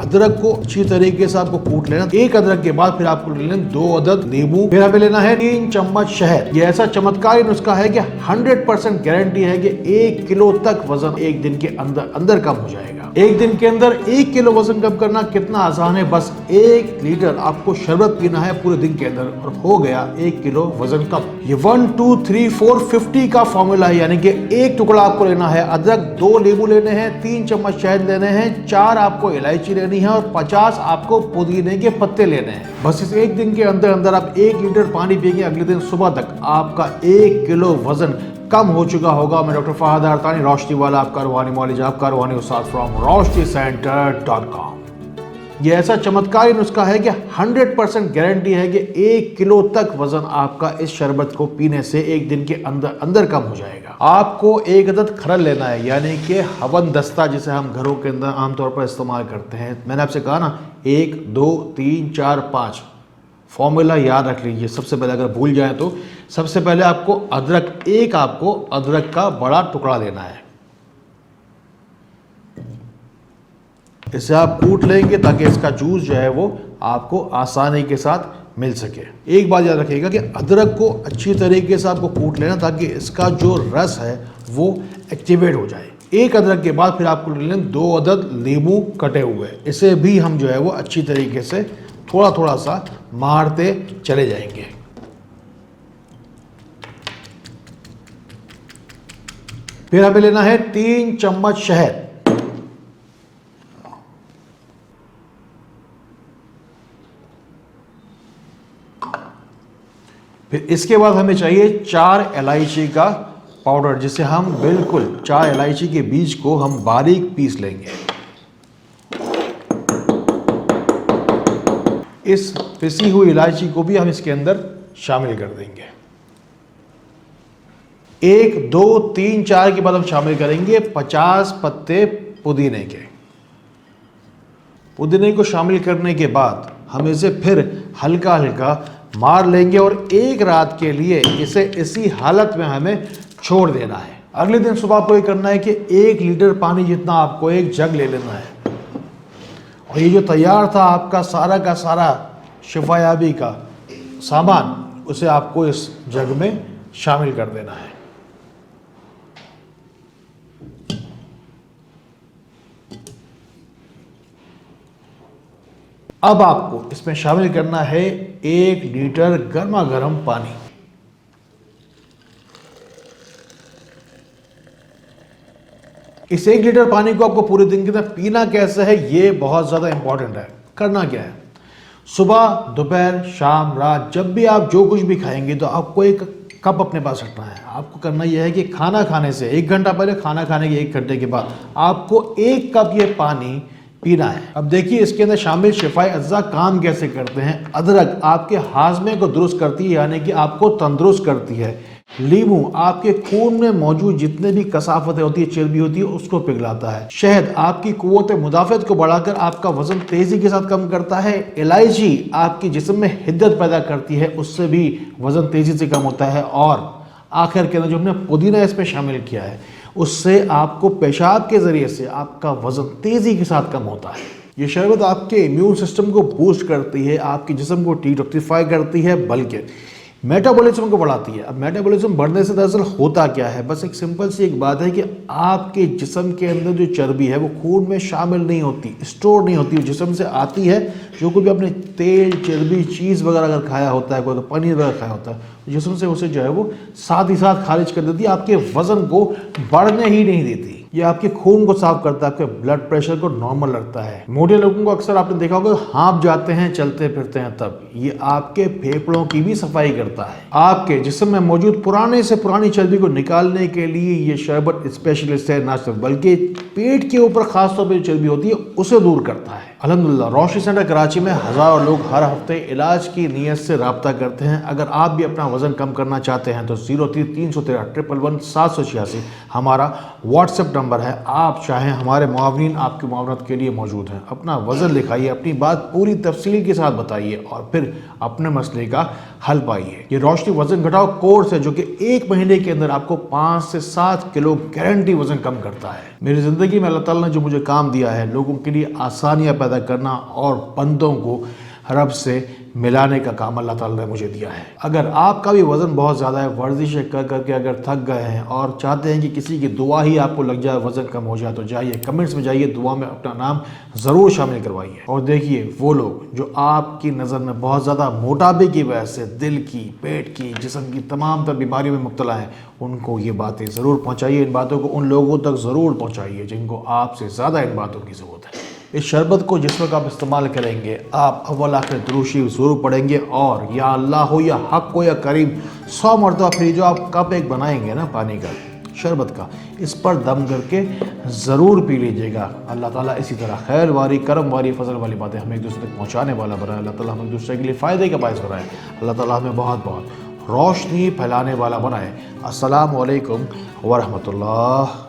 अदरक को अच्छी तरीके से आपको कूट लेना। एक अदरक के बाद फिर आपको लेना 2 अदद नींबू, फिर हमें लेना है 3 चम्मच शहद। ये ऐसा चमत्कारी नुस्खा है कि 100% गारंटी है कि 1 किलो तक वजन एक दिन के अंदर कम हो जाएगा। एक दिन के अंदर 1 किलो वजन कम करना कितना आसान है। बस 1 लीटर आपको शरबत पीना है पूरे दिन के अंदर और हो गया 1 किलो वजन कम। ये 1 2 3 4 50 का फॉर्मूला है, यानी कि एक टुकड़ा आपको लेना है अदरक, 2 नींबू लेने हैं, 3 चम्मच शहद लेने हैं, 4 आपको इलायची लेनी है और 50 आपको पुदीने के पत्ते लेने हैं। बस इस एक दिन के अंदर अंदर आप 1 लीटर पानी पिएंगे, अगले दिन सुबह तक आपका 1 किलो वजन कम हो चुका होगा। मैं डॉक्टर फहद अरतानी, रोशनी वाला, आपका रूहानी मौलिज, आपका रूहानी उस्ताद फ्रॉम roshnicenter.com। ये ऐसा चमत्कारी नुस्खा है कि 100% गारंटी है कि 1 किलो तक वजन आपका इस शरबत को पीने से एक दिन के अंदर कम हो जाएगा। आपको 1 अदद खरल लेना है, यानी कि हवन दस्ता जिसे हम घरों के अंदर आमतौर पर इस्तेमाल करते हैं। मैंने आपसे कहा ना 1 2 3 4 5 फॉर्मूला याद रख लीजिए। सबसे पहले अगर भूल जाए तो सबसे पहले आपको अदरक का बड़ा टुकड़ा लेना है। इसे आप कूट लेंगे ताकि इसका जूस जो है वो आपको आसानी के साथ मिल सके। एक बात याद रखिएगा कि अदरक को अच्छी तरीके से आपको कूट लेना ताकि इसका जो रस है वो एक्टिवेट हो जाए। एक अदरक के बाद फिर आपको ले लें 2 अदद नींबू कटे हुए। इसे भी हम जो है वो अच्छी तरीके से थोड़ा थोड़ा सा मारते चले जाएंगे। फिर हमें लेना है 3 चम्मच शहद, फिर इसके बाद हमें चाहिए 4 इलायची का पाउडर, जिसे हम बिल्कुल 4 इलायची के बीज को हम बारीक पीस लेंगे। इस पिसी हुई इलायची को भी हम इसके अंदर शामिल कर देंगे। 1 2 3 4 के बाद हम शामिल करेंगे 50 पत्ते पुदीने के। पुदीने को शामिल करने के बाद हम इसे फिर हल्का हल्का मार लेंगे और एक रात के लिए इसे इसी हालत में हमें छोड़ देना है। अगले दिन सुबह आपको ये करना है कि 1 लीटर पानी जितना आपको एक जग ले लेना है और ये जो तैयार था आपका सारा का सारा शिफायाबी का सामान, उसे आपको इस जग में शामिल कर देना है। अब आपको इसमें शामिल करना है 1 लीटर गर्मा गर्म पानी। इस 1 लीटर पानी को आपको पूरे दिन के अंदर पीना कैसे है ये बहुत ज्यादा इंपॉर्टेंट है। करना क्या है, सुबह दोपहर शाम रात जब भी आप जो कुछ भी खाएंगे तो आपको एक कप अपने पास रखना है। आपको करना यह है कि खाना खाने से 1 घंटा पहले, खाना खाने के 1 घंटे के बाद आपको 1 कप ये पानी पीना है। अब देखिए इसके अंदर शामिल शिफाई अज्जा काम कैसे करते हैं। अदरक आपके हाजमे को दुरुस्त करती है, यानी कि आपको तंदुरुस्त करती है। नींबू आपके खून में मौजूद जितने भी कसाफतें होती है, चर्बी होती है, उसको पिघलाता है। शहद आपकी कुव्वत मुदाफत को बढ़ाकर आपका वजन तेजी के साथ कम करता है। इलायची आपकी जिस्म में हिद्दत पैदा करती है, उससे भी वजन तेजी से कम होता है। और आखिर के अंदर जो हमने पुदीना इसमें शामिल किया है, उससे आपको पेशाब के जरिए से आपका वजन तेजी के साथ कम होता है। ये शरबत आपके इम्यून सिस्टम को बूस्ट करती है, आपके जिस्म को डिटॉक्सिफाई करती है, बल्कि मेटाबॉलिज्म को बढ़ाती है। अब मेटाबॉलिज्म बढ़ने से दरअसल होता क्या है, बस एक सिंपल सी एक बात है कि आपके जिस्म के अंदर जो चर्बी है वो खून में शामिल नहीं होती, स्टोर नहीं होती, वो जिस्म से आती है। जो कुछ भी आपने तेल चर्बी चीज़ वगैरह अगर खाया होता है, कोई तो पनीर वगैरह खाया होता है, जिस्म से उसे जो है वो साथ ही साथ खारिज कर देती है, आपके वजन को बढ़ने ही नहीं देती। ये आपके खून को साफ करता है, आपके ब्लड प्रेशर को नॉर्मल रखता है। मोटे लोगों को अक्सर आपने देखा होगा हाँफ जाते हैं चलते फिरते हैं, तब ये आपके फेफड़ों की भी सफाई करता है। आपके जिस्म में मौजूद पुराने से पुरानी चर्बी को निकालने के लिए ये शरबत स्पेशलिस्ट है, ना सिर्फ बल्कि पेट के ऊपर खासतौर पर चर्बी होती है उसे दूर करता है। अल्हम्दुलिल्लाह रोशनी सेंटर कराची में हज़ारों लोग हर हफ्ते इलाज की नीयत से रब्ता करते हैं। अगर आप भी अपना वजन कम करना चाहते हैं तो 03-313-111-786 हमारा व्हाट्सएप नंबर है। आप चाहें हमारे मुआवनीन आपकी मुआवनत के लिए मौजूद हैं। अपना वजन लिखाइए, अपनी बात पूरी तफसीली के साथ बताइए और फिर अपने मसले का हल पाइए। ये रोशनी वजन घटाओ कोर्स है जो कि 1 महीने के अंदर आपको 5 से 7 किलो गारंटी वजन कम करता है। मेरी ज़िंदगी में अल्लाह ताला ने जो मुझे काम दिया है, लोगों के लिए आसानियाँ पैदा करना और बंदों को रब से मिलाने का काम अल्लाह ताला ने मुझे दिया है। अगर आपका भी वज़न बहुत ज़्यादा है, वर्जिशें कर करके अगर थक गए हैं और चाहते हैं कि किसी की दुआ ही आपको लग जाए, वज़न कम हो जाए, तो जाइए कमेंट्स में जाइए, दुआ में अपना नाम ज़रूर शामिल करवाइए। और देखिए वो लोग जो आपकी नज़र में बहुत ज़्यादा मोटापे की वजह से दिल की, पेट की, जिस्म की तमाम तर बीमारियों में मुब्तला हैं, उनको ये बातें ज़रूर पहुँचाइए। इन बातों को उन लोगों तक ज़रूर पहुँचाइए जिनको आपसे ज़्यादा इन बातों की ज़रूरत है। इस शरबत को जिस वक्त आप इस्तेमाल करेंगे, आप अव्वल आखिर दुरूद शरीफ ज़रूर पढ़ेंगे और या अल्लाह हो या हक हो या करीम 100 मरतबा फिर जो आप कप एक बनाएंगे ना पानी का, शरबत का, इस पर दम करके ज़रूर पी लीजिएगा। अल्लाह ताला इसी तरह खैर वाली, करम वाली, फजल वाली बातें हमें एक दूसरे तक पहुँचाने वाला बनाए। अल्लाह ताला हमें एक दूसरे के लिए फ़ायदे का बायस बनाए। अल्लाह ताला हमें बहुत बहुत रोशनी फैलाने वाला बनाए। अस्सलामु अलैकुम व रहमतुल्लाह।